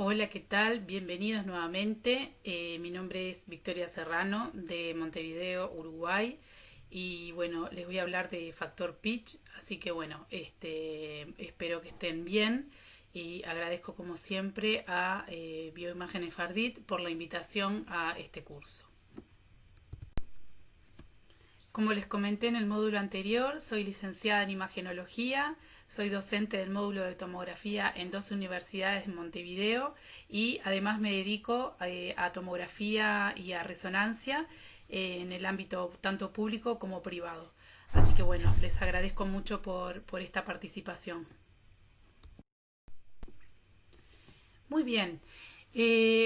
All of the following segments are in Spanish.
Hola, ¿qué tal? Bienvenidos nuevamente. Mi nombre es Victoria Serrano de Montevideo, Uruguay. Y bueno, les voy a hablar de factor pitch. Así que bueno, espero que estén bien. Y agradezco como siempre a Bioimágenes Fardit por la invitación a este curso. Como les comenté en el módulo anterior, soy licenciada en imagenología, soy docente del módulo de tomografía en dos universidades de Montevideo y además me dedico a tomografía y a resonancia en el ámbito tanto público como privado. Así que bueno, les agradezco mucho por esta participación. Muy bien.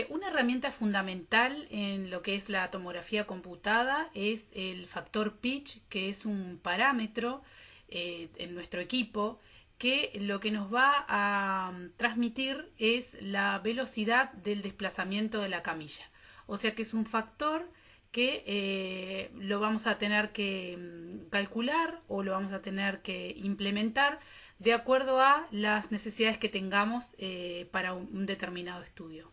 Una herramienta fundamental en lo que es la tomografía computada es el factor pitch, que es un parámetro en nuestro equipo que lo que nos va a transmitir es la velocidad del desplazamiento de la camilla. O sea que es un factor que lo vamos a tener que calcular o lo vamos a tener que implementar de acuerdo a las necesidades que tengamos para un determinado estudio.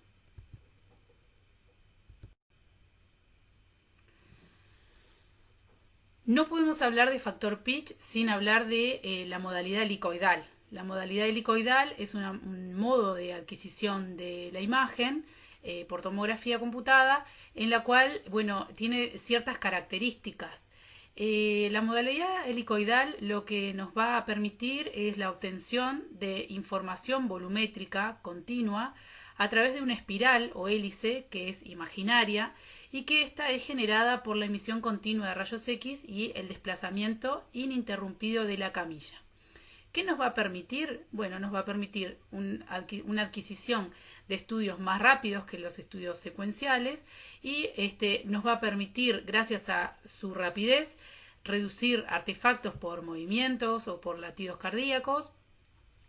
No podemos hablar de factor pitch sin hablar de la modalidad helicoidal. La modalidad helicoidal es un modo de adquisición de la imagen por tomografía computada en la cual, bueno, tiene ciertas características. La modalidad helicoidal lo que nos va a permitir es la obtención de información volumétrica continua a través de una espiral o hélice que es imaginaria y que esta es generada por la emisión continua de rayos X y el desplazamiento ininterrumpido de la camilla. ¿Qué nos va a permitir? Bueno, nos va a permitir una adquisición de estudios más rápidos que los estudios secuenciales y nos va a permitir, gracias a su rapidez, reducir artefactos por movimientos o por latidos cardíacos,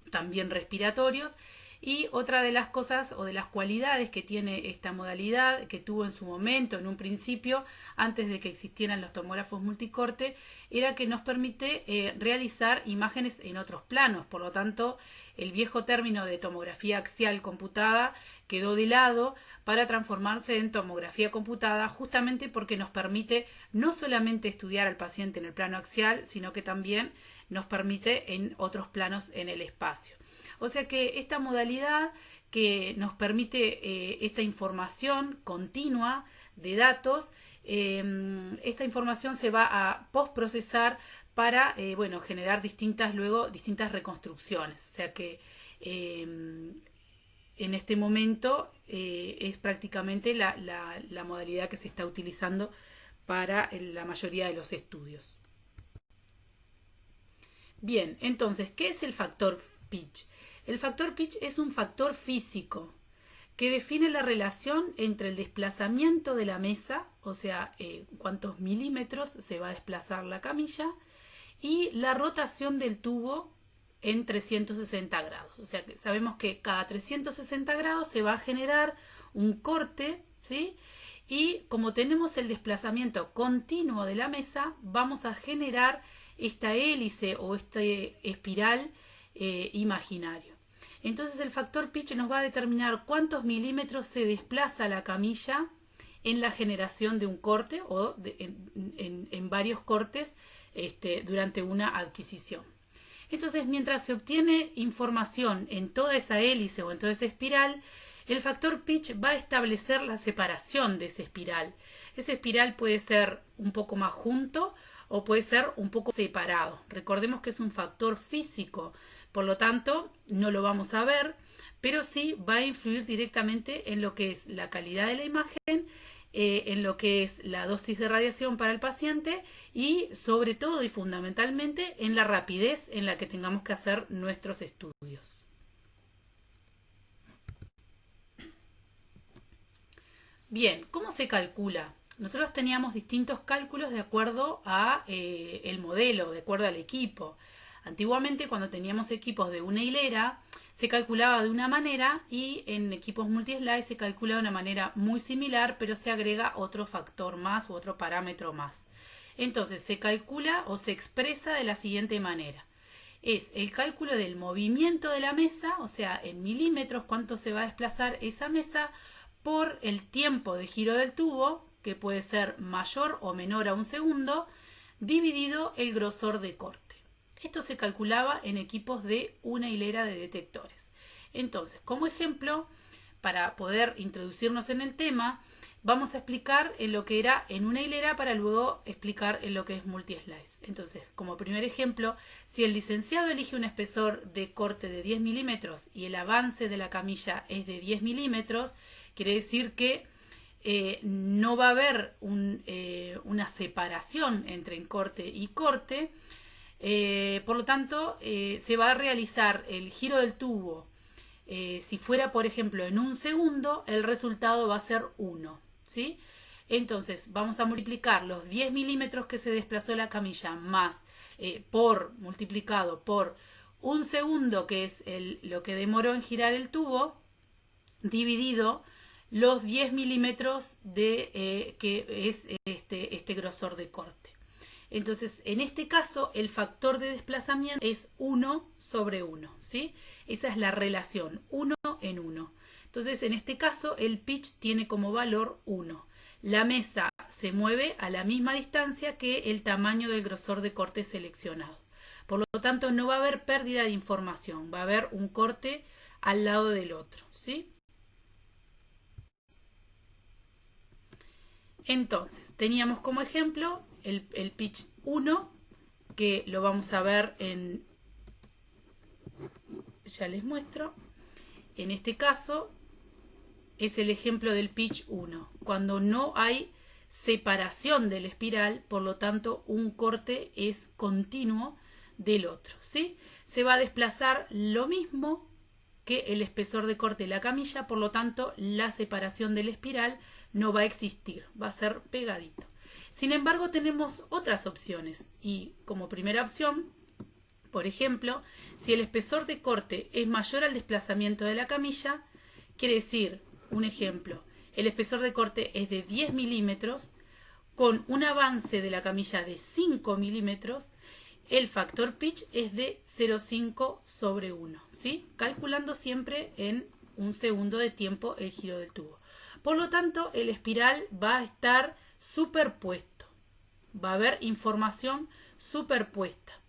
también respiratorios. Y otra de las cosas o de las cualidades que tiene esta modalidad, que tuvo en su momento, en un principio, antes de que existieran los tomógrafos multicorte, era que nos permite realizar imágenes en otros planos. Por lo tanto, el viejo término de tomografía axial computada quedó de lado para transformarse en tomografía computada, justamente porque nos permite no solamente estudiar al paciente en el plano axial, sino que también nos permite en otros planos en el espacio. O sea que esta modalidad que nos permite esta información continua de datos, esta información se va a postprocesar para generar distintas reconstrucciones. O sea que en este momento es prácticamente la modalidad que se está utilizando para la mayoría de los estudios. Bien, entonces, ¿qué es el factor pitch? El factor pitch es un factor físico que define la relación entre el desplazamiento de la mesa, o sea, cuántos milímetros se va a desplazar la camilla, y la rotación del tubo en 360 grados. O sea, que sabemos que cada 360 grados se va a generar un corte, ¿sí? Y como tenemos el desplazamiento continuo de la mesa, vamos a generar esta hélice o este espiral imaginario. Entonces el factor pitch nos va a determinar cuántos milímetros se desplaza la camilla en la generación de un corte o en varios cortes durante una adquisición. Entonces, mientras se obtiene información en toda esa hélice o en toda esa espiral, el factor pitch va a establecer la separación de esa espiral. Esa espiral puede ser un poco más junto o puede ser un poco separado. Recordemos que es un factor físico, por lo tanto no lo vamos a ver, pero sí va a influir directamente en lo que es la calidad de la imagen, en lo que es la dosis de radiación para el paciente y sobre todo y fundamentalmente en la rapidez en la que tengamos que hacer nuestros estudios. Bien, ¿cómo se calcula? Nosotros teníamos distintos cálculos de acuerdo a el modelo, de acuerdo al equipo. Antiguamente, cuando teníamos equipos de una hilera, se calculaba de una manera y en equipos multi-slide se calcula de una manera muy similar, pero se agrega otro factor más u otro parámetro más. Entonces, se calcula o se expresa de la siguiente manera. es el cálculo del movimiento de la mesa, o sea, en milímetros cuánto se va a desplazar esa mesa, por el tiempo de giro del tubo, que puede ser mayor o menor a un segundo, dividido el grosor de corte. Esto se calculaba en equipos de una hilera de detectores. Entonces, como ejemplo, para poder introducirnos en el tema, vamos a explicar en lo que era en una hilera para luego explicar en lo que es multi-slice. Entonces, como primer ejemplo, si el licenciado elige un espesor de corte de 10 milímetros y el avance de la camilla es de 10 milímetros, quiere decir que no va a haber una separación entre corte y corte. Por lo tanto, se va a realizar el giro del tubo. Si fuera, por ejemplo, en un segundo, el resultado va a ser 1. ¿Sí? Entonces, vamos a multiplicar los 10 milímetros que se desplazó la camilla más multiplicado por un segundo, que es lo que demoró en girar el tubo, dividido los 10 milímetros que es este grosor de corte. Entonces, en este caso, el factor de desplazamiento es 1 sobre 1, ¿sí? Esa es la relación, 1 en 1. Entonces, en este caso, el pitch tiene como valor 1. La mesa se mueve a la misma distancia que el tamaño del grosor de corte seleccionado. Por lo tanto, no va a haber pérdida de información, va a haber un corte al lado del otro, ¿sí? Entonces, teníamos como ejemplo el pitch 1, que lo vamos a ver ya les muestro. En este caso es el ejemplo del pitch 1, cuando no hay separación del espiral, por lo tanto un corte es continuo del otro, ¿sí? Se va a desplazar lo mismo que el espesor de corte de la camilla, por lo tanto la separación del espiral no va a existir, va a ser pegadito. Sin embargo, tenemos otras opciones y como primera opción, por ejemplo, si el espesor de corte es mayor al desplazamiento de la camilla, quiere decir, un ejemplo, el espesor de corte es de 10 milímetros, con un avance de la camilla de 5 milímetros, el factor pitch es de 0,5 sobre 1, ¿sí? Calculando siempre en un segundo de tiempo el giro del tubo. Por lo tanto, el espiral va a estar superpuesto. Va a haber información superpuesta.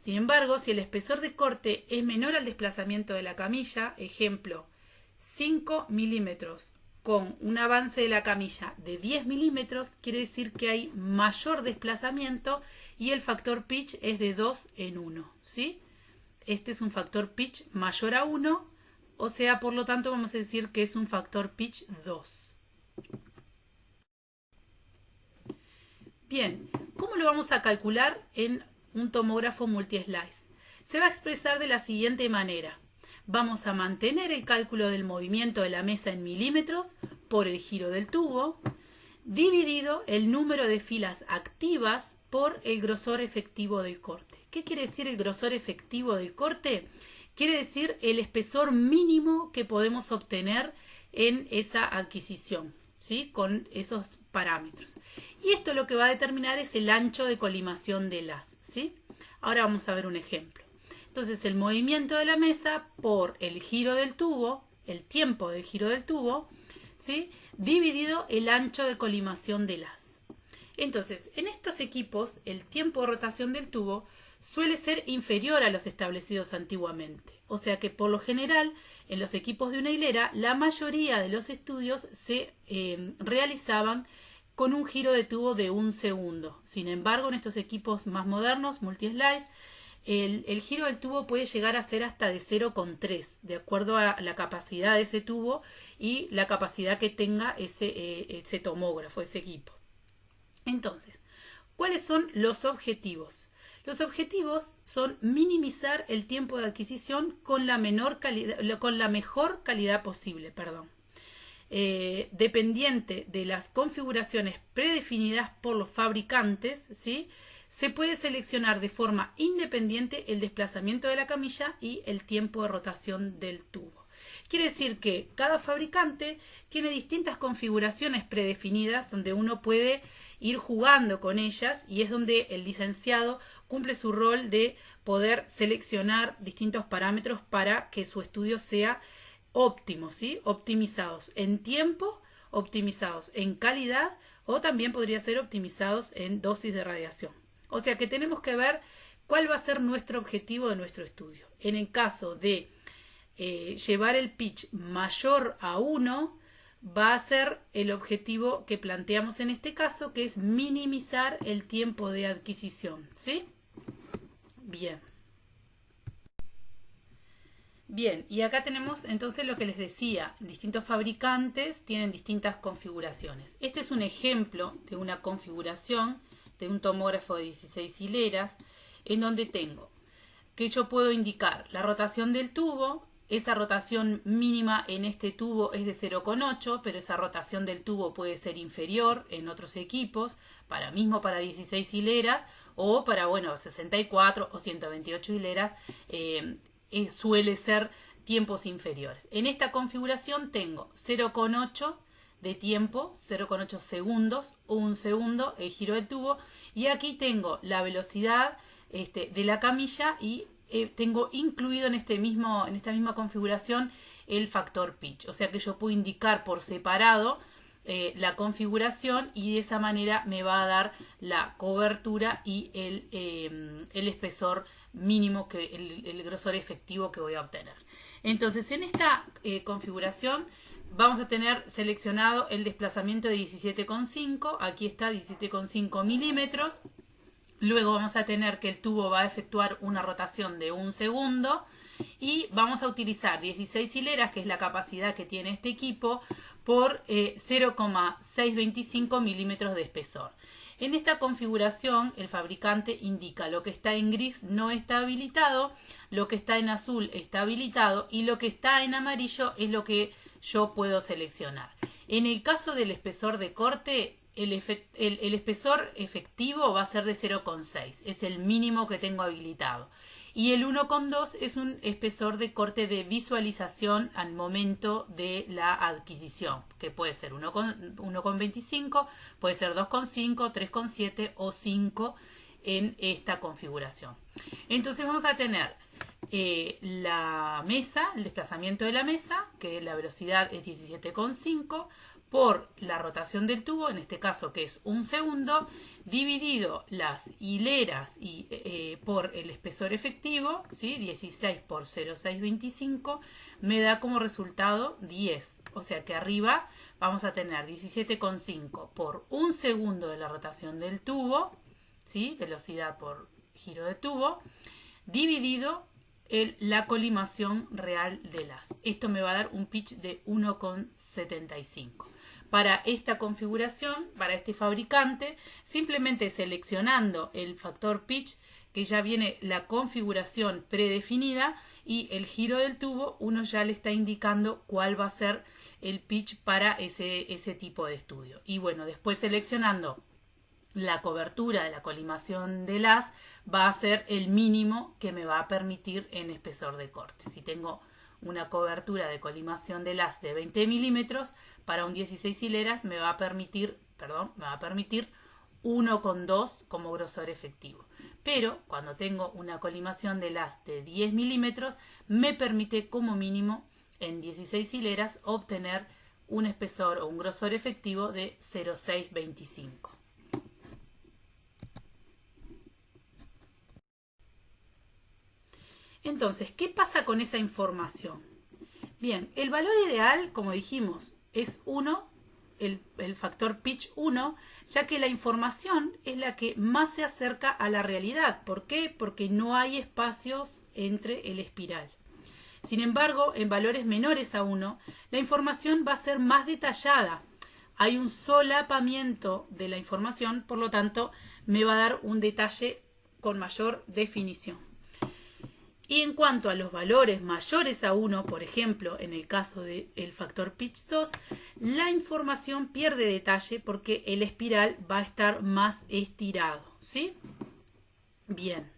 Sin embargo, si el espesor de corte es menor al desplazamiento de la camilla, ejemplo, 5 milímetros con un avance de la camilla de 10 milímetros, quiere decir que hay mayor desplazamiento y el factor pitch es de 2 en 1, ¿sí? Este es un factor pitch mayor a 1, o sea, por lo tanto vamos a decir que es un factor pitch 2. Bien, ¿cómo lo vamos a calcular en un tomógrafo multi-slice? Se va a expresar de la siguiente manera. Vamos a mantener el cálculo del movimiento de la mesa en milímetros por el giro del tubo, dividido el número de filas activas por el grosor efectivo del corte. ¿Qué quiere decir el grosor efectivo del corte? Quiere decir el espesor mínimo que podemos obtener en esa adquisición, ¿sí? Con esos parámetros. Y esto lo que va a determinar es el ancho de colimación del haz, ¿sí? Ahora vamos a ver un ejemplo. Entonces, el movimiento de la mesa por el giro del tubo, el tiempo del giro del tubo, ¿sí? Dividido el ancho de colimación del haz. Entonces, en estos equipos, el tiempo de rotación del tubo suele ser inferior a los establecidos antiguamente. O sea que, por lo general, en los equipos de una hilera, la mayoría de los estudios se realizaban con un giro de tubo de 1 segundo. Sin embargo, en estos equipos más modernos, multi-slice, el giro del tubo puede llegar a ser hasta de 0,3, de acuerdo a la capacidad de ese tubo y la capacidad que tenga ese tomógrafo, ese equipo. Entonces, ¿cuáles son los objetivos? Los objetivos son minimizar el tiempo de adquisición con la mejor calidad posible, dependiente de las configuraciones predefinidas por los fabricantes, ¿sí? Se puede seleccionar de forma independiente el desplazamiento de la camilla y el tiempo de rotación del tubo. Quiere decir que cada fabricante tiene distintas configuraciones predefinidas donde uno puede ir jugando con ellas, y es donde el licenciado cumple su rol de poder seleccionar distintos parámetros para que su estudio sea óptimo, ¿sí? Optimizados en tiempo, optimizados en calidad, o también podría ser optimizados en dosis de radiación. O sea que tenemos que ver cuál va a ser nuestro objetivo de nuestro estudio. En el caso de llevar el pitch mayor a 1, va a ser el objetivo que planteamos en este caso, que es minimizar el tiempo de adquisición, ¿sí? Bien. Bien, y acá tenemos entonces lo que les decía, distintos fabricantes tienen distintas configuraciones. Este es un ejemplo de una configuración de un tomógrafo de 16 hileras, en donde tengo que yo puedo indicar la rotación del tubo. Esa rotación mínima en este tubo es de 0,8, pero esa rotación del tubo puede ser inferior en otros equipos, mismo para 16 hileras o para, 64 o 128 hileras, suele ser tiempos inferiores. En esta configuración tengo 0,8 de tiempo, 0,8 segundos o 1 segundo el giro del tubo, y aquí tengo la velocidad de la camilla, y tengo incluido en esta misma configuración el factor pitch, o sea que yo puedo indicar por separado la configuración, y de esa manera me va a dar la cobertura y el espesor mínimo, el grosor efectivo que voy a obtener. Entonces, en esta configuración vamos a tener seleccionado el desplazamiento de 17,5, aquí está 17,5 milímetros. Luego vamos a tener que el tubo va a efectuar una rotación de 1 segundo, y vamos a utilizar 16 hileras, que es la capacidad que tiene este equipo, por 0,625 milímetros de espesor. En esta configuración el fabricante indica lo que está en gris no está habilitado, lo que está en azul está habilitado, y lo que está en amarillo es lo que yo puedo seleccionar. En el caso del espesor de corte, el espesor efectivo va a ser de 0,6, es el mínimo que tengo habilitado. Y el 1,2 es un espesor de corte de visualización al momento de la adquisición, que puede ser 1,25, puede ser 2,5, 3,7 o 5 en esta configuración. Entonces vamos a tener la mesa, el desplazamiento de la mesa, que la velocidad es 17,5, por la rotación del tubo, en este caso que es 1 segundo, dividido las hileras por el espesor efectivo, ¿sí? 16 por 0,625, me da como resultado 10. O sea que arriba vamos a tener 17,5 por 1 segundo de la rotación del tubo, ¿sí? Velocidad por giro de tubo, dividido la colimación real del haz. Esto me va a dar un pitch de 1,75. Para esta configuración, para este fabricante, simplemente seleccionando el factor pitch, que ya viene la configuración predefinida, y el giro del tubo, uno ya le está indicando cuál va a ser el pitch para ese tipo de estudio. Y bueno, después seleccionando la cobertura de la colimación del haz, va a ser el mínimo que me va a permitir en espesor de corte. Si tengo una cobertura de colimación del haz de 20 milímetros para un 16 hileras, me va a permitir 1,2 como grosor efectivo. Pero cuando tengo una colimación del haz de 10 milímetros, me permite como mínimo en 16 hileras obtener un espesor o un grosor efectivo de 0,625. Entonces, ¿qué pasa con esa información? Bien, el valor ideal, como dijimos, es 1, el factor pitch 1, ya que la información es la que más se acerca a la realidad. ¿Por qué? Porque no hay espacios entre el espiral. Sin embargo, en valores menores a 1, la información va a ser más detallada. Hay un solapamiento de la información, por lo tanto, me va a dar un detalle con mayor definición. Y en cuanto a los valores mayores a 1, por ejemplo, en el caso del factor pitch 2, la información pierde detalle porque el espiral va a estar más estirado, ¿sí? Bien.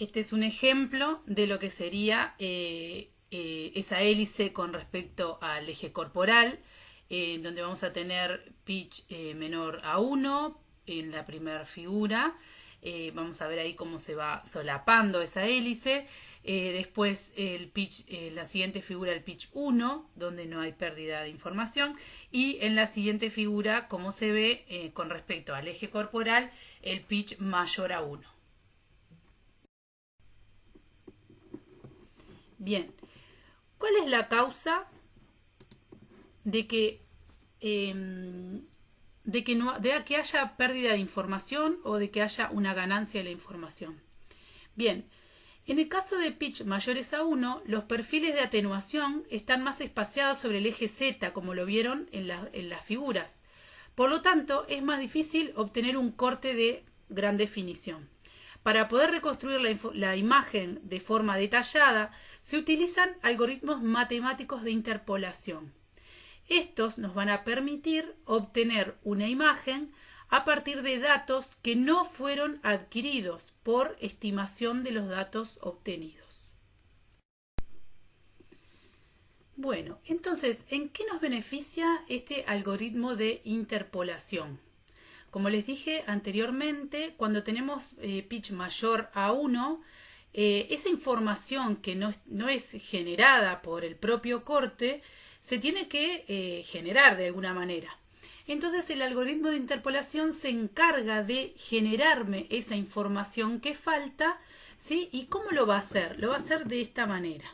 Este es un ejemplo de lo que sería esa hélice con respecto al eje corporal, donde vamos a tener pitch menor a 1 en la primera figura. Vamos a ver ahí cómo se va solapando esa hélice. Después el pitch, la siguiente figura el pitch 1, donde no hay pérdida de información. Y en la siguiente figura, como se ve con respecto al eje corporal, el pitch mayor a 1. Bien, ¿cuál es la causa de que que haya pérdida de información o de que haya una ganancia de la información? Bien, en el caso de pitch mayores a 1, los perfiles de atenuación están más espaciados sobre el eje Z, como lo vieron en las figuras. Por lo tanto, es más difícil obtener un corte de gran definición. Para poder reconstruir la imagen de forma detallada, se utilizan algoritmos matemáticos de interpolación. Estos nos van a permitir obtener una imagen a partir de datos que no fueron adquiridos por estimación de los datos obtenidos. Bueno, entonces, ¿en qué nos beneficia este algoritmo de interpolación? Como les dije anteriormente, cuando tenemos pitch mayor a 1, esa información que no es generada por el propio corte, se tiene que generar de alguna manera. Entonces el algoritmo de interpolación se encarga de generarme esa información que falta, ¿sí? ¿Y cómo lo va a hacer? Lo va a hacer de esta manera.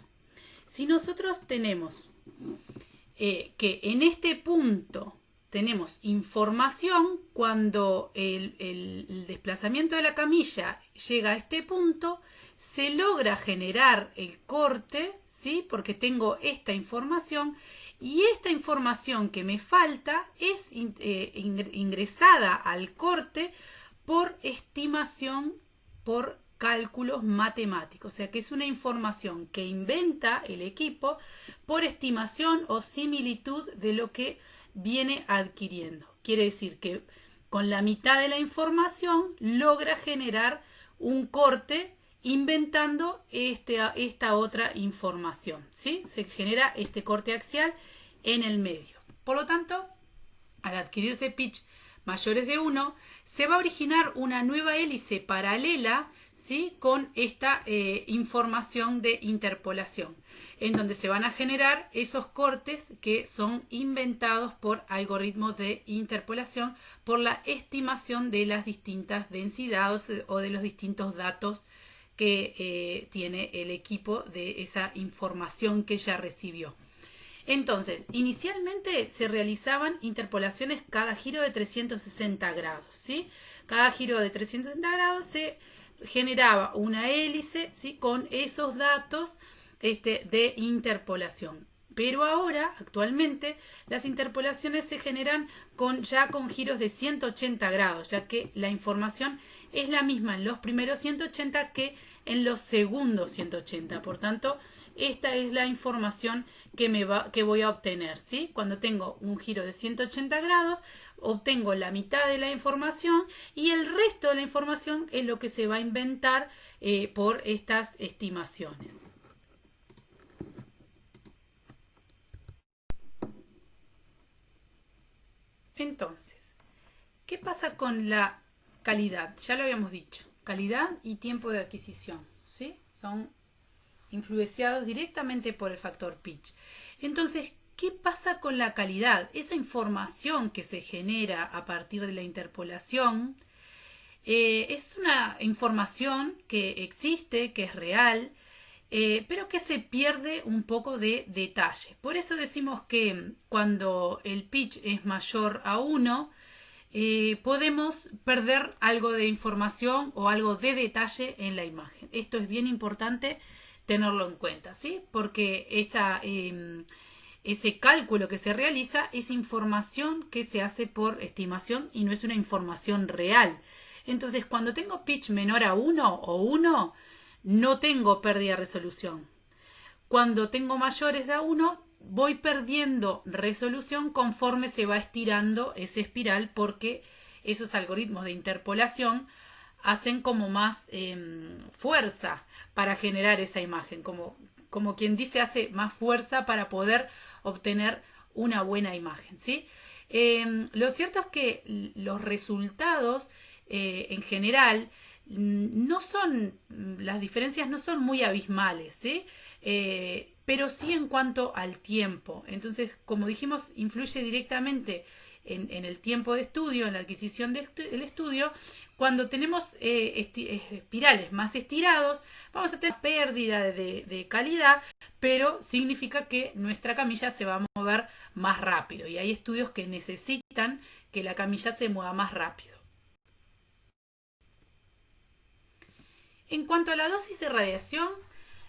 Si nosotros tenemos que en este punto tenemos información, cuando el desplazamiento de la camilla llega a este punto, se logra generar el corte, ¿sí? Porque tengo esta información, y esta información que me falta es ingresada al corte por estimación, por cálculos matemáticos. O sea que es una información que inventa el equipo por estimación o similitud de lo que viene adquiriendo. Quiere decir que con la mitad de la información logra generar un corte inventando esta otra información, ¿sí? Se genera este corte axial en el medio. Por lo tanto, al adquirirse pitch mayores de 1, se va a originar una nueva hélice paralela, ¿sí? Con esta información de interpolación, en donde se van a generar esos cortes que son inventados por algoritmos de interpolación por la estimación de las distintas densidades o de los distintos datos que tiene el equipo de esa información que ya recibió. Entonces, inicialmente se realizaban interpolaciones cada giro de 360 grados, ¿sí? Cada giro de 360 grados se generaba una hélice, ¿sí? Con esos datos de interpolación. Pero ahora, actualmente, las interpolaciones se generan ya con giros de 180 grados, ya que la información es la misma en los primeros 180 que en los segundos 180. Por tanto, esta es la información que voy a obtener, ¿sí? Cuando tengo un giro de 180 grados, obtengo la mitad de la información y el resto de la información es lo que se va a inventar por estas estimaciones. Entonces, ¿qué pasa con la calidad? Ya lo habíamos dicho, calidad y tiempo de adquisición, ¿sí? Son influenciados directamente por el factor pitch. Entonces, ¿qué pasa con la calidad? Esa información que se genera a partir de la interpolación es una información que existe, que es real, pero que se pierde un poco de detalle. Por eso decimos que cuando el pitch es mayor a 1, podemos perder algo de información o algo de detalle en la imagen. Esto es bien importante tenerlo en cuenta, ¿sí? Porque ese cálculo que se realiza es información que se hace por estimación y no es una información real. Entonces, cuando tengo pitch menor a 1 o 1, no tengo pérdida de resolución. Cuando tengo mayores a 1, voy perdiendo resolución conforme se va estirando esa espiral, porque esos algoritmos de interpolación hacen como más fuerza para generar esa imagen, como quien dice, hace más fuerza para poder obtener una buena imagen, ¿sí? Lo cierto es que los resultados en general no son, las diferencias no son muy abismales, ¿sí? Pero sí en cuanto al tiempo. Entonces, como dijimos, influye directamente en el tiempo de estudio, en la adquisición del estudio. Cuando tenemos espirales más estirados, vamos a tener pérdida de calidad, pero significa que nuestra camilla se va a mover más rápido. Y hay estudios que necesitan que la camilla se mueva más rápido. En cuanto a la dosis de radiación,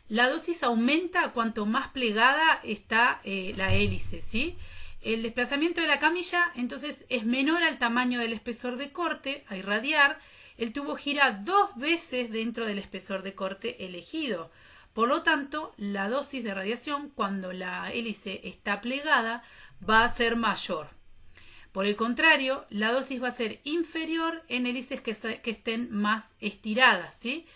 la dosis aumenta cuanto más plegada está la hélice, ¿sí? El desplazamiento de la camilla entonces es menor al tamaño del espesor de corte a irradiar. El tubo gira 2 veces dentro del espesor de corte elegido. Por lo tanto, la dosis de radiación cuando la hélice está plegada va a ser mayor. Por el contrario, la dosis va a ser inferior en hélices que estén más estiradas, ¿sí?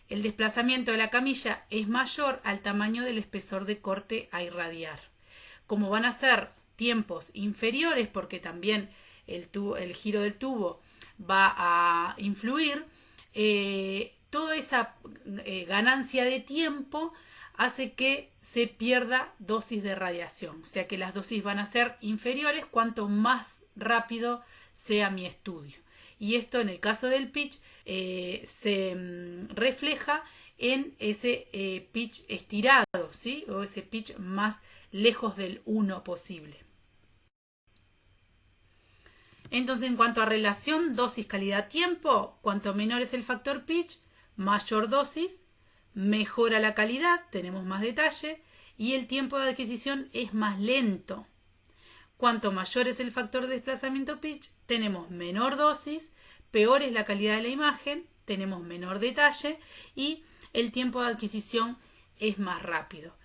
El desplazamiento de la camilla es mayor al tamaño del espesor de corte a irradiar. Como van a ser tiempos inferiores, porque también el giro del tubo va a influir, toda esa ganancia de tiempo hace que se pierda dosis de radiación. O sea que las dosis van a ser inferiores cuanto más rápido sea mi estudio. Y esto en el caso del pitch se refleja en ese pitch estirado, ¿sí? O ese pitch más lejos del 1 posible. Entonces, en cuanto a relación dosis calidad-tiempo, cuanto menor es el factor pitch, mayor dosis, mejora la calidad, tenemos más detalle y el tiempo de adquisición es más lento. Cuanto mayor es el factor de desplazamiento pitch, tenemos menor dosis, peor es la calidad de la imagen, tenemos menor detalle y el tiempo de adquisición es más rápido.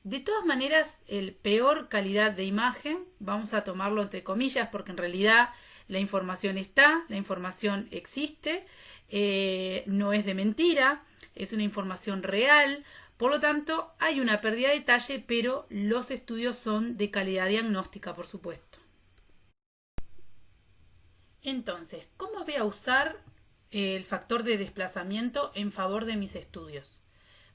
De todas maneras, el peor calidad de imagen, vamos a tomarlo entre comillas porque en realidad la información está, la información existe, no es de mentira, es una información real. Por lo tanto, hay una pérdida de detalle, pero los estudios son de calidad diagnóstica, por supuesto. Entonces, ¿cómo voy a usar el factor de desplazamiento en favor de mis estudios?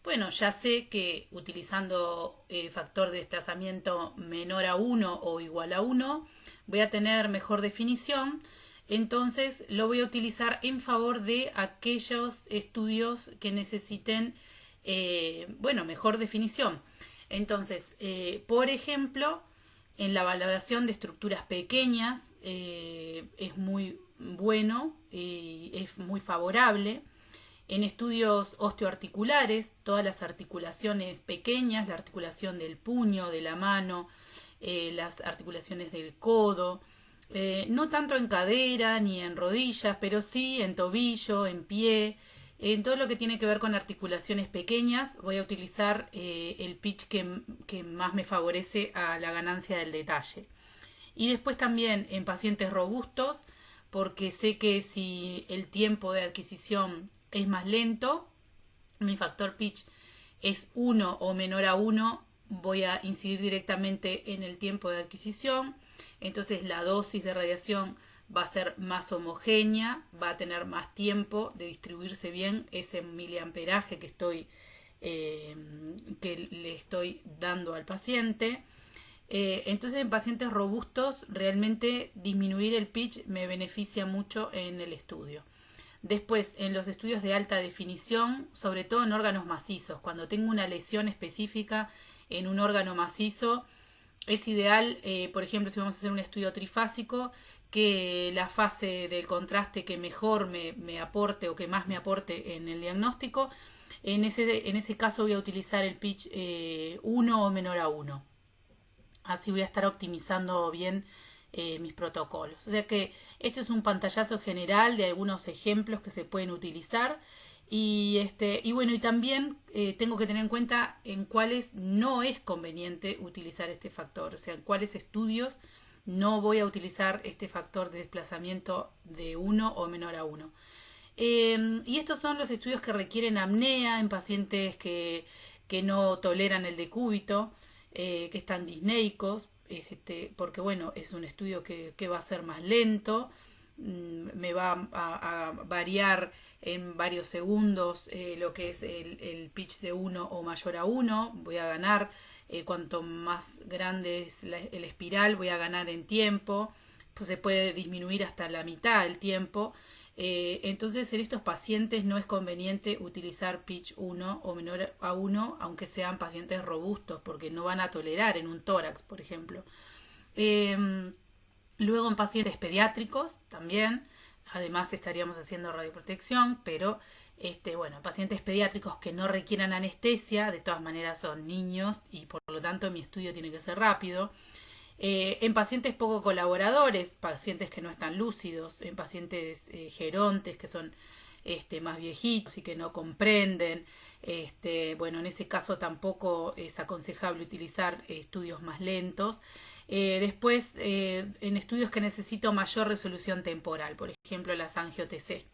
Bueno, ya sé que utilizando el factor de desplazamiento menor a 1 o igual a 1 voy a tener mejor definición, entonces lo voy a utilizar en favor de aquellos estudios que necesiten mejor definición. Entonces, por ejemplo, en la valoración de estructuras pequeñas es muy bueno y es muy favorable. En estudios osteoarticulares, todas las articulaciones pequeñas, la articulación del puño, de la mano, las articulaciones del codo, no tanto en cadera ni en rodillas, pero sí en tobillo, en pie, en todo lo que tiene que ver con articulaciones pequeñas, voy a utilizar el pitch que más me favorece a la ganancia del detalle. Y después también en pacientes robustos, porque sé que si el tiempo de adquisición es más lento, mi factor pitch es 1 o menor a 1, voy a incidir directamente en el tiempo de adquisición. Entonces la dosis de radiación va a ser más homogénea, va a tener más tiempo de distribuirse bien ese miliamperaje que le estoy dando al paciente. Entonces en pacientes robustos realmente disminuir el pitch me beneficia mucho en el estudio. Después, en los estudios de alta definición, sobre todo en órganos macizos, cuando tengo una lesión específica en un órgano macizo, es ideal, por ejemplo, si vamos a hacer un estudio trifásico, que la fase del contraste que mejor me aporte o que más me aporte en el diagnóstico, en ese caso voy a utilizar el pitch 1 o menor a 1. Así voy a estar optimizando bien mis protocolos. O sea que este es un pantallazo general de algunos ejemplos que se pueden utilizar y bueno, y también tengo que tener en cuenta en cuáles no es conveniente utilizar este factor, o sea, en cuáles estudios no voy a utilizar este factor de desplazamiento de 1 o menor a 1. Y estos son los estudios que requieren apnea en pacientes que no toleran el decúbito, que están disneicos, porque bueno, es un estudio que va a ser más lento, me va a variar en varios segundos lo que es el pitch de 1 o mayor a 1, voy a ganar, cuanto más grande es el espiral, voy a ganar en tiempo, pues se puede disminuir hasta la mitad del tiempo. Entonces en estos pacientes no es conveniente utilizar pitch 1 o menor a 1, aunque sean pacientes robustos, porque no van a tolerar en un tórax, por ejemplo. Luego en pacientes pediátricos también, además estaríamos haciendo radioprotección, pero bueno, pacientes pediátricos que no requieran anestesia, de todas maneras son niños y por lo tanto mi estudio tiene que ser rápido. En pacientes poco colaboradores, pacientes que no están lúcidos, en pacientes gerontes que son más viejitos y que no comprenden, bueno, en ese caso tampoco es aconsejable utilizar estudios más lentos. Después, en estudios que necesito mayor resolución temporal, por ejemplo las angio-TC,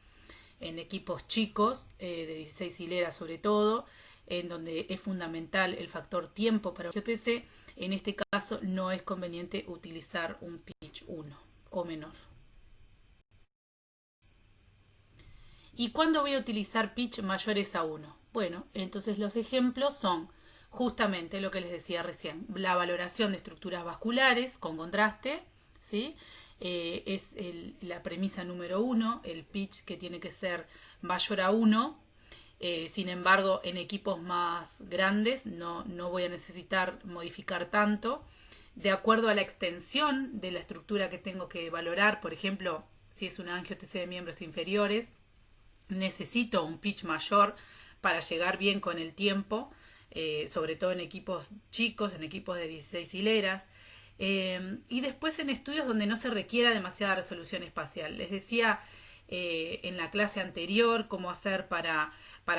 en equipos chicos, de 16 hileras sobre todo, en donde es fundamental el factor tiempo para angio-TC, en este caso no es conveniente utilizar un pitch 1 o menor. ¿Y cuándo voy a utilizar pitch mayores a 1? Bueno, entonces los ejemplos son justamente lo que les decía recién, la valoración de estructuras vasculares con contraste, ¿sí? La premisa número 1, el pitch que tiene que ser mayor a 1. Sin embargo, en equipos más grandes no voy a necesitar modificar tanto. De acuerdo a la extensión de la estructura que tengo que valorar, por ejemplo, si es una angio-TC de miembros inferiores, necesito un pitch mayor para llegar bien con el tiempo, sobre todo en equipos chicos, en equipos de 16 hileras. Y después en estudios donde no se requiera demasiada resolución espacial. Les decía en la clase anterior cómo hacer para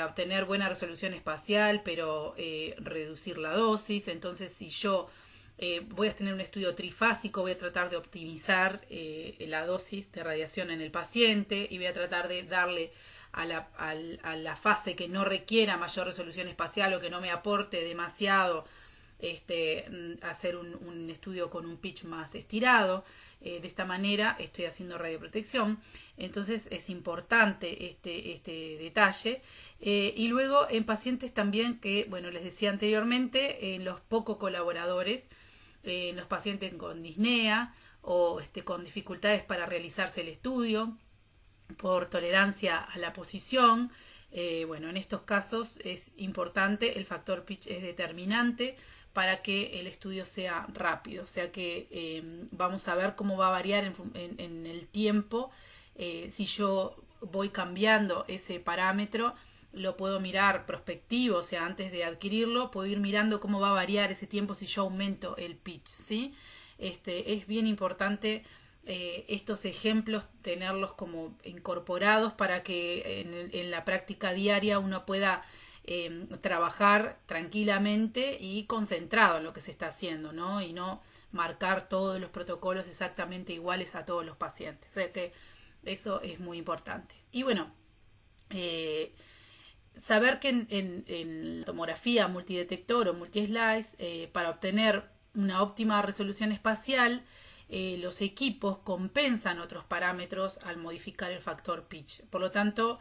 obtener buena resolución espacial, pero reducir la dosis. Entonces, si yo voy a tener un estudio trifásico, voy a tratar de optimizar la dosis de radiación en el paciente y voy a tratar de darle a la fase que no requiera mayor resolución espacial o que no me aporte demasiado, hacer un estudio con un pitch más estirado. De esta manera estoy haciendo radioprotección, entonces es importante este detalle. Y luego en pacientes también que, bueno, les decía anteriormente, en los poco colaboradores, en los pacientes con disnea o con dificultades para realizarse el estudio por tolerancia a la posición. Bueno, en estos casos es importante, el factor pitch es determinante para que el estudio sea rápido, o sea que vamos a ver cómo va a variar en el tiempo. Si yo voy cambiando ese parámetro, lo puedo mirar prospectivo, o sea, antes de adquirirlo, puedo ir mirando cómo va a variar ese tiempo si yo aumento el pitch, ¿sí? Es bien importante estos ejemplos tenerlos como incorporados para que en la práctica diaria uno pueda trabajar tranquilamente y concentrado en lo que se está haciendo, ¿no? Y no marcar todos los protocolos exactamente iguales a todos los pacientes. O sea que eso es muy importante. Y bueno, saber que en tomografía multidetector o multislice, para obtener una óptima resolución espacial, los equipos compensan otros parámetros al modificar el factor pitch. Por lo tanto,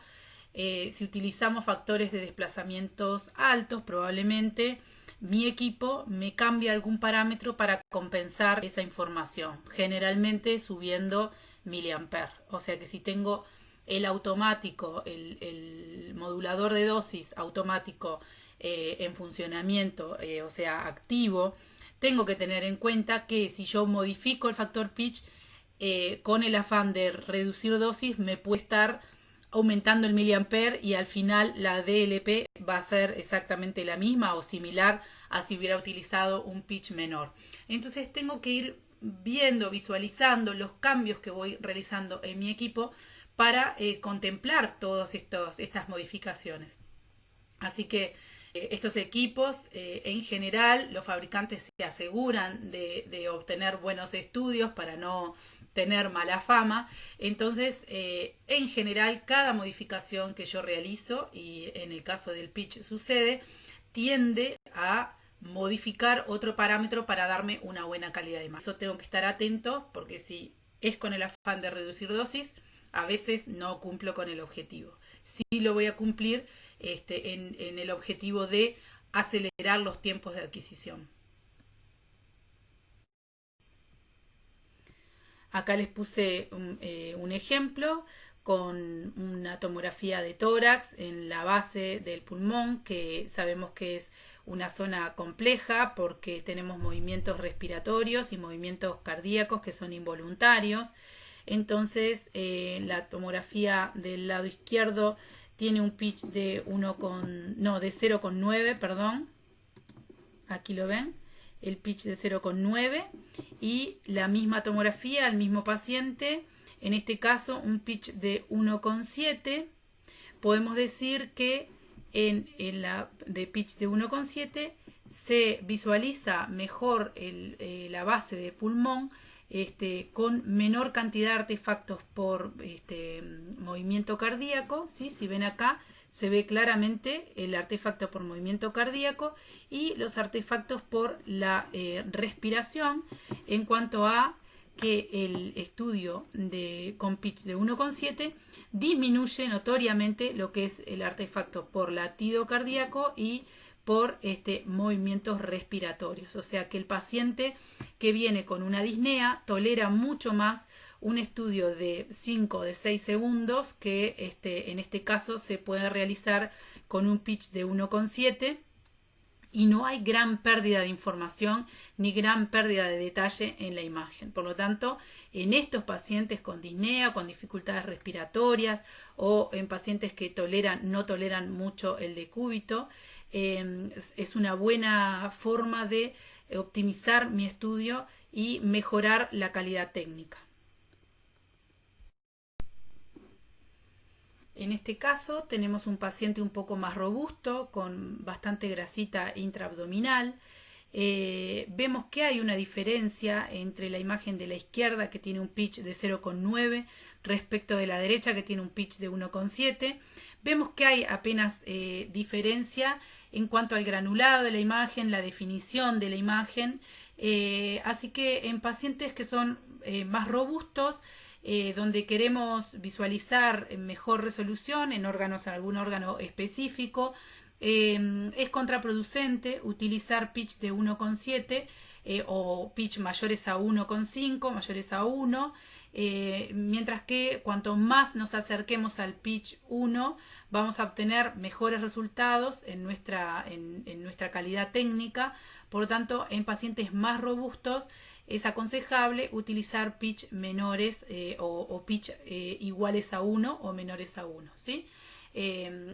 si utilizamos factores de desplazamientos altos, probablemente mi equipo me cambie algún parámetro para compensar esa información, generalmente subiendo miliamper. O sea que si tengo el automático, el modulador de dosis automático en funcionamiento, o sea, activo, tengo que tener en cuenta que si yo modifico el factor pitch con el afán de reducir dosis, me puede estar aumentando el miliamper y al final la DLP va a ser exactamente la misma o similar a si hubiera utilizado un pitch menor. Entonces tengo que ir viendo, visualizando los cambios que voy realizando en mi equipo para contemplar todas estas modificaciones. Así que estos equipos, en general, los fabricantes se aseguran de obtener buenos estudios para no tener mala fama. Entonces, en general, cada modificación que yo realizo, y en el caso del pitch sucede, tiende a modificar otro parámetro para darme una buena calidad de imagen. Eso tengo que estar atento, porque si es con el afán de reducir dosis, a veces no cumplo con el objetivo. Sí lo voy a cumplir en el objetivo de acelerar los tiempos de adquisición. Acá les puse un ejemplo con una tomografía de tórax en la base del pulmón, que sabemos que es una zona compleja porque tenemos movimientos respiratorios y movimientos cardíacos que son involuntarios. Entonces, la tomografía del lado izquierdo tiene un pitch de 0,9, perdón. Aquí lo ven, el pitch de 0,9, y la misma tomografía al mismo paciente, en este caso un pitch de 1,7. Podemos decir que en la de pitch de 1,7 se visualiza mejor la base del pulmón, con menor cantidad de artefactos por movimiento cardíaco, ¿sí? Si ven acá, se ve claramente el artefacto por movimiento cardíaco y los artefactos por la respiración, en cuanto a que el estudio con pitch de 1,7 disminuye notoriamente lo que es el artefacto por latido cardíaco y por movimientos respiratorios. O sea que el paciente que viene con una disnea tolera mucho más un estudio de 5 o de 6 segundos que en este caso se puede realizar con un pitch de 1,7, y no hay gran pérdida de información ni gran pérdida de detalle en la imagen. Por lo tanto, en estos pacientes con disnea, con dificultades respiratorias, o en pacientes que no toleran mucho el decúbito, es una buena forma de optimizar mi estudio y mejorar la calidad técnica. En este caso tenemos un paciente un poco más robusto, con bastante grasita intraabdominal. Vemos que hay una diferencia entre la imagen de la izquierda, que tiene un pitch de 0,9, respecto de la derecha, que tiene un pitch de 1,7. Vemos que hay apenas diferencia en cuanto al granulado de la imagen, la definición de la imagen. Así que en pacientes que son más robustos, donde queremos visualizar mejor resolución en algún órgano específico, es contraproducente utilizar pitch de 1,7 o pitch mayores a 1,5, mayores a 1, mientras que cuanto más nos acerquemos al pitch 1, vamos a obtener mejores resultados en nuestra calidad técnica. Por lo tanto, en pacientes más robustos es aconsejable utilizar pitch menores o pitch iguales a 1 o menores a 1, ¿sí?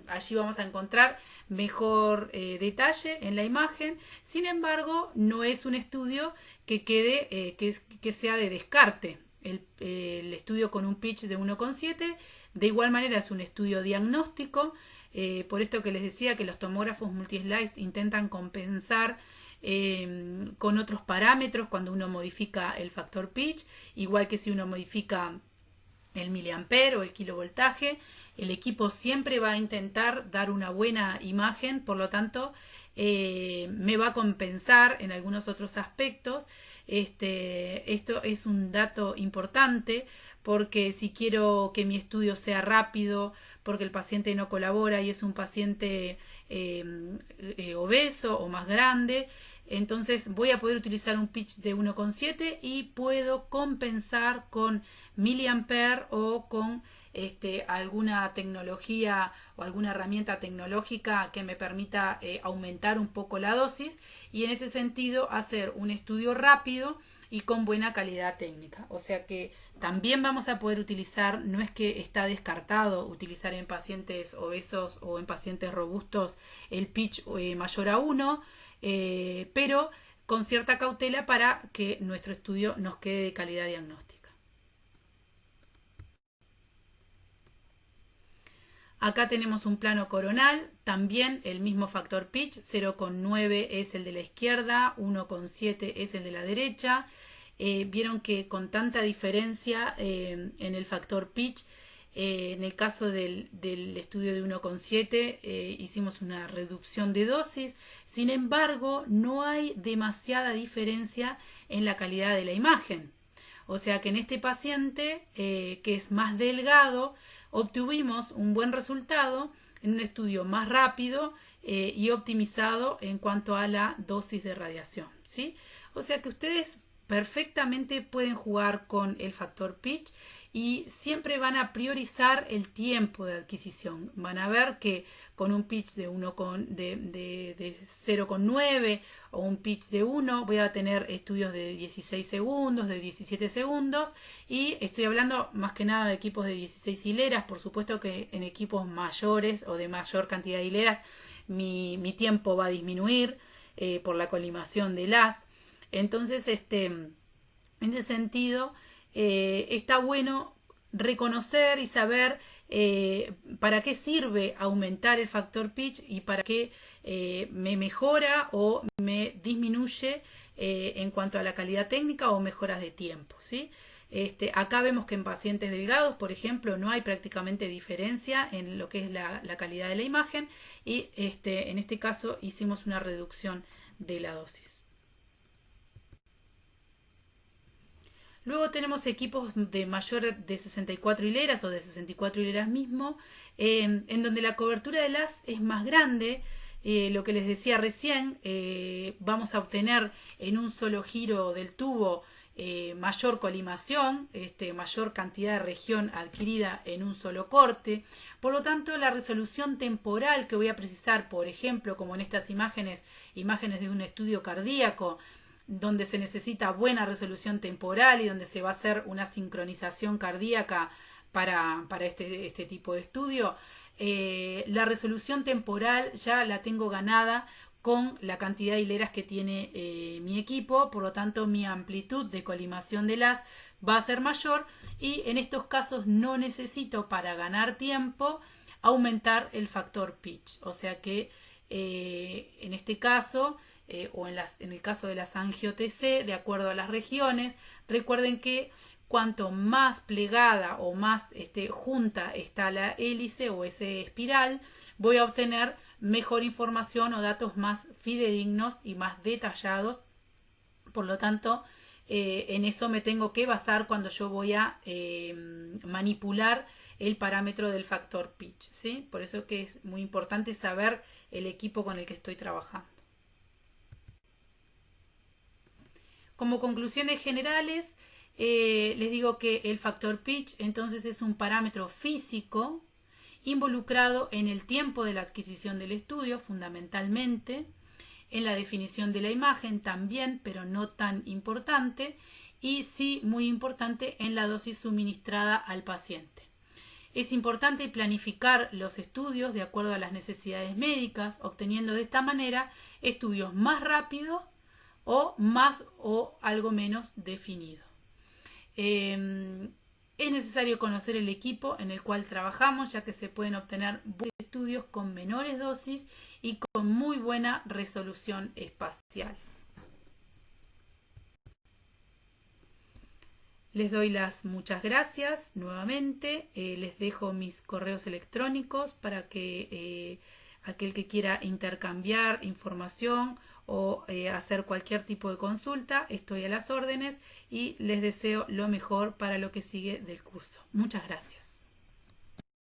Allí vamos a encontrar mejor detalle en la imagen. Sin embargo, no es un estudio que quede que sea de descarte. El estudio con un pitch de 1,7 de igual manera es un estudio diagnóstico, por esto que les decía que los tomógrafos multislice intentan compensar con otros parámetros cuando uno modifica el factor pitch, igual que si uno modifica el miliampere o el kilovoltaje. El equipo siempre va a intentar dar una buena imagen, por lo tanto me va a compensar en algunos otros aspectos. Esto es un dato importante, porque si quiero que mi estudio sea rápido, porque el paciente no colabora y es un paciente obeso o más grande, entonces voy a poder utilizar un pitch de 1,7 y puedo compensar con miliampere o con alguna tecnología o alguna herramienta tecnológica que me permita aumentar un poco la dosis, y en ese sentido hacer un estudio rápido y con buena calidad técnica. O sea que también vamos a poder utilizar, no es que está descartado utilizar en pacientes obesos o en pacientes robustos el pitch mayor a 1, pero con cierta cautela para que nuestro estudio nos quede de calidad diagnóstica. Acá tenemos un plano coronal, también el mismo factor pitch, 0,9 es el de la izquierda, 1,7 es el de la derecha. Vieron que con tanta diferencia en el factor pitch, en el caso del estudio de 1,7 hicimos una reducción de dosis. Sin embargo, no hay demasiada diferencia en la calidad de la imagen. O sea que en este paciente, que es más delgado, obtuvimos un buen resultado en un estudio más rápido y optimizado en cuanto a la dosis de radiación, ¿sí? O sea que ustedes perfectamente pueden jugar con el factor pitch y siempre van a priorizar el tiempo de adquisición. Van a ver que con un pitch de 0,9 o un pitch de 1 voy a tener estudios de 16 segundos, de 17 segundos, y estoy hablando más que nada de equipos de 16 hileras. Por supuesto que en equipos mayores o de mayor cantidad de hileras mi tiempo va a disminuir por la colimación de las. Entonces, en ese sentido, está bueno reconocer y saber para qué sirve aumentar el factor pitch y para qué me mejora o me disminuye en cuanto a la calidad técnica o mejoras de tiempo, ¿sí? Acá vemos que en pacientes delgados, por ejemplo, no hay prácticamente diferencia en lo que es la calidad de la imagen y en este caso hicimos una reducción de la dosis. Luego tenemos equipos de mayor de 64 hileras o de 64 hileras mismo, en donde la cobertura de las es más grande. Lo que les decía recién, vamos a obtener en un solo giro del tubo mayor colimación, mayor cantidad de región adquirida en un solo corte. Por lo tanto, la resolución temporal que voy a precisar, por ejemplo, como en estas imágenes de un estudio cardíaco, donde se necesita buena resolución temporal y donde se va a hacer una sincronización cardíaca para este tipo de estudio, la resolución temporal ya la tengo ganada con la cantidad de hileras que tiene mi equipo. Por lo tanto, mi amplitud de colimación de las va a ser mayor y en estos casos no necesito, para ganar tiempo, aumentar el factor pitch. O sea que en este caso o en el caso de las angio-TC, de acuerdo a las regiones, recuerden que cuanto más plegada o más junta está la hélice o ese espiral, voy a obtener mejor información o datos más fidedignos y más detallados. Por lo tanto, en eso me tengo que basar cuando yo voy a manipular el parámetro del factor pitch, ¿sí? Por eso que es muy importante saber el equipo con el que estoy trabajando. Como conclusiones generales, les digo que el factor pitch entonces es un parámetro físico involucrado en el tiempo de la adquisición del estudio, fundamentalmente, en la definición de la imagen también, pero no tan importante, y sí muy importante en la dosis suministrada al paciente. Es importante planificar los estudios de acuerdo a las necesidades médicas, obteniendo de esta manera estudios más rápidos o más o algo menos definido. Es necesario conocer el equipo en el cual trabajamos, ya que se pueden obtener estudios con menores dosis y con muy buena resolución espacial. Les doy las muchas gracias nuevamente. Les dejo mis correos electrónicos para que aquel que quiera intercambiar información o hacer cualquier tipo de consulta, estoy a las órdenes y les deseo lo mejor para lo que sigue del curso. Muchas gracias.